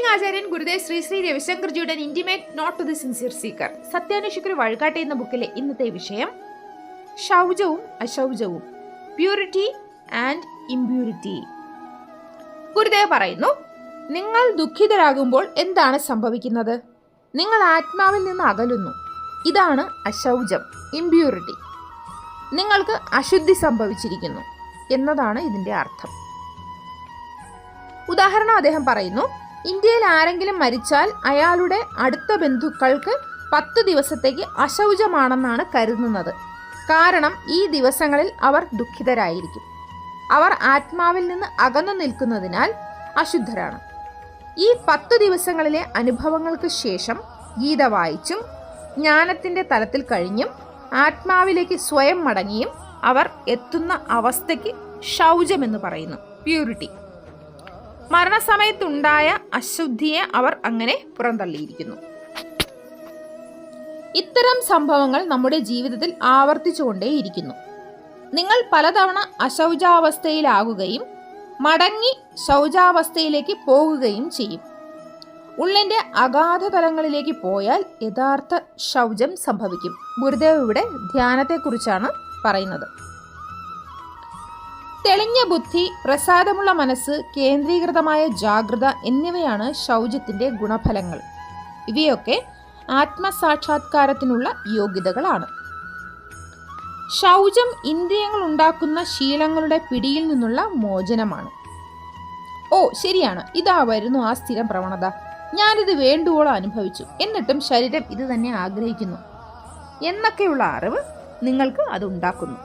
ഡിവൈനിങ് ആചാര്യൻ ഗുരുദേവ് ശ്രീ ശ്രീ രവിശങ്കർജിയുടെ intimate note to the sincere seeker സത്യാന്വേഷകർ വഴികാട്ടി എന്ന ബുക്കിലെ ഇന്നത്തെ വിഷയം ശൗചവും അശൗചവും, പ്യൂരിറ്റി ആൻഡ് ഇംപ്യൂരിറ്റി. ഗുരുദേവ് പറയുന്നു, നിങ്ങൾ ദുഃഖിതരാകുമ്പോൾ എന്താണ് സംഭവിക്കുന്നത്? നിങ്ങൾ ആത്മാവിൽ നിന്ന് അകലുന്നു. ഇതാണ് അശൗചം, ഇംപ്യൂരിറ്റി. നിങ്ങൾക്ക് അശുദ്ധി സംഭവിച്ചിരിക്കുന്നു എന്നതാണ് ഇതിന്റെ അർത്ഥം. ഉദാഹരണം അദ്ദേഹം പറയുന്നു, ഇന്ത്യയിൽ ആരെങ്കിലും മരിച്ചാൽ അയാളുടെ അടുത്ത ബന്ധുക്കൾക്ക് 10 ദിവസത്തേക്ക് അശൗചമാണെന്നാണ് കരുതുന്നത്. കാരണം ഈ ദിവസങ്ങളിൽ അവർ ദുഃഖിതരായിരിക്കും. അവർ ആത്മാവിൽ നിന്ന് അകന്നു നിൽക്കുന്നതിനാൽ അശുദ്ധരാണ്. ഈ 10 ദിവസങ്ങളിലെ അനുഭവങ്ങൾക്ക് ശേഷം ഗീത വായിച്ചും ജ്ഞാനത്തിന്റെ തലത്തിൽ കഴിഞ്ഞും ആത്മാവിലേക്ക് സ്വയം മടങ്ങിയും അവർ എത്തുന്ന അവസ്ഥയ്ക്ക് ശൗചമെന്ന് പറയുന്നു, പ്യൂരിറ്റി. മരണസമയത്തുണ്ടായ അശുദ്ധിയെ അവർ അങ്ങനെ പുറന്തള്ളിയിരിക്കുന്നു. ഇത്തരം സംഭവങ്ങൾ നമ്മുടെ ജീവിതത്തിൽ ആവർത്തിച്ചുകൊണ്ടേയിരിക്കുന്നു. നിങ്ങൾ പലതവണ അശൗചാവസ്ഥയിലാകുകയും മടങ്ങി ശൗചാവസ്ഥയിലേക്ക് പോകുകയും ചെയ്യും. ഉള്ളിന്റെ അഗാധ തലങ്ങളിലേക്ക് പോയാൽ യഥാർത്ഥ ശൗചം സംഭവിക്കും. ഗുരുദേവ് ഇവിടെ ധ്യാനത്തെക്കുറിച്ചാണ് പറയുന്നത്. തെളിഞ്ഞ ബുദ്ധി, പ്രസാദമുള്ള മനസ്സ്, കേന്ദ്രീകൃതമായ ജാഗ്രത എന്നിവയാണ് ശൗചത്തിന്റെ ഗുണഫലങ്ങൾ. ഇവയൊക്കെ ആത്മസാക്ഷാത്കാരത്തിനുള്ള യോഗ്യതകളാണ്. ശൗചം ഇന്ദ്രിയങ്ങൾ ഉണ്ടാക്കുന്ന ശീലങ്ങളുടെ പിടിയിൽ നിന്നുള്ള മോചനമാണ്. ഓ ശരിയാണ്, ഇതാ വരുന്നു ആ സ്ഥിരം പ്രവണത. ഞാനിത് വേണ്ടുവോളം അനുഭവിച്ചു, എന്നിട്ടും ശരീരം ഇത് തന്നെ ആഗ്രഹിക്കുന്നു എന്നൊക്കെയുള്ള അറിവ് നിങ്ങൾക്ക് അത് ഉണ്ടാക്കുന്നു.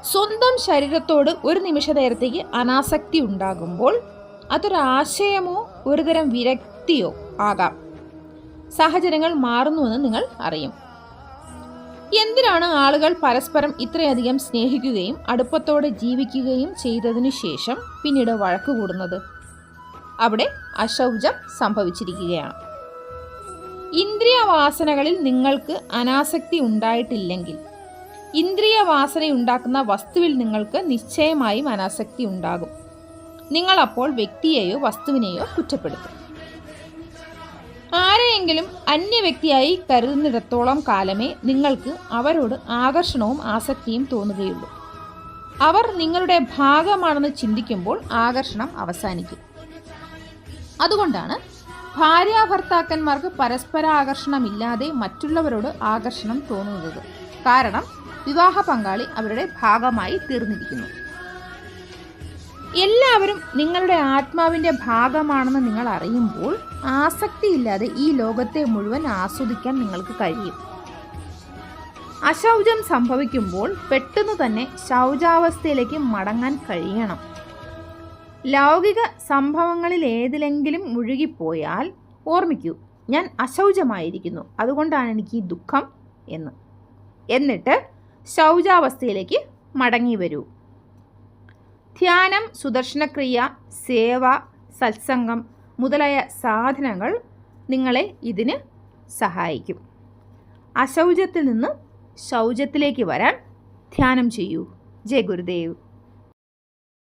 സ്വന്തം ശരീരത്തോട് ഒരു നിമിഷ നേരത്തേക്ക് അനാസക്തി ഉണ്ടാകുമ്പോൾ അതൊരാശയമോ ഒരുതരം വിരക്തിയോ ആകാം. സാഹചര്യങ്ങൾ മാറുന്നുവെന്ന് നിങ്ങൾ അറിയും. എന്തിനാണ് ആളുകൾ പരസ്പരം ഇത്രയധികം സ്നേഹിക്കുകയും അടുപ്പത്തോടെ ജീവിക്കുകയും ചെയ്തതിനു ശേഷം പിന്നീട് വഴക്കുകൂടുന്നത്? അവിടെ അശൗചം സംഭവിച്ചിരിക്കുകയാണ്. ഇന്ദ്രിയ വാസനകളിൽ നിങ്ങൾക്ക് അനാസക്തി ഉണ്ടായിട്ടില്ലെങ്കിൽ ഇന്ദ്രിയ വാസനയുണ്ടാക്കുന്ന വസ്തുവിൽ നിങ്ങൾക്ക് നിശ്ചയമായും അനാസക്തി ഉണ്ടാകും. നിങ്ങൾ അപ്പോൾ വ്യക്തിയെയോ വസ്തുവിനെയോ കുറ്റപ്പെടുത്തും. ആരെയെങ്കിലും അന്യ വ്യക്തിയായി കരുതുന്നിടത്തോളം കാലമേ നിങ്ങൾക്ക് അവരോട് ആകർഷണവും ആസക്തിയും തോന്നുകയുള്ളൂ. അവർ നിങ്ങളുടെ ഭാഗമാണെന്ന് ചിന്തിക്കുമ്പോൾ ആകർഷണം അവസാനിക്കും. അതുകൊണ്ടാണ് ഭാര്യാഭർത്താക്കന്മാർക്ക് പരസ്പരാകർഷണമില്ലാതെ മറ്റുള്ളവരോട് ആകർഷണം തോന്നുന്നത്. കാരണം വിവാഹ പങ്കാളി അവരുടെ ഭാഗമായി തീർന്നിരിക്കുന്നു. എല്ലാവരും നിങ്ങളുടെ ആത്മാവിന്റെ ഭാഗമാണെന്ന് നിങ്ങൾ അറിയുമ്പോൾ ആസക്തിയില്ലാതെ ഈ ലോകത്തെ മുഴുവൻ ആസ്വദിക്കാൻ നിങ്ങൾക്ക് കഴിയും. അശൗചം സംഭവിക്കുമ്പോൾ പെട്ടെന്ന് തന്നെ ശൗചാവസ്ഥയിലേക്ക് മടങ്ങാൻ കഴിയണം. ലൗകിക സംഭവങ്ങളിൽ ഏതിലെങ്കിലും മുഴുകിപ്പോയാൽ ഓർമ്മിക്കൂ, ഞാൻ അശൗചമായിരിക്കുന്നു, അതുകൊണ്ടാണ് എനിക്ക് ഈ ദുഃഖം എന്നിട്ട് ശൗചാവസ്ഥയിലേക്ക് മടങ്ങി വരൂ. ധ്യാനം, സുദർശനക്രിയ, സേവ, സത്സംഗം മുതലായ സാധനങ്ങൾ നിങ്ങളെ ഇതിന് സഹായിക്കും. അശൗചത്തിൽ നിന്ന് ശൗചത്തിലേക്ക് വരാൻ ധ്യാനം ചെയ്യൂ. ജയ് ഗുരുദേവ്.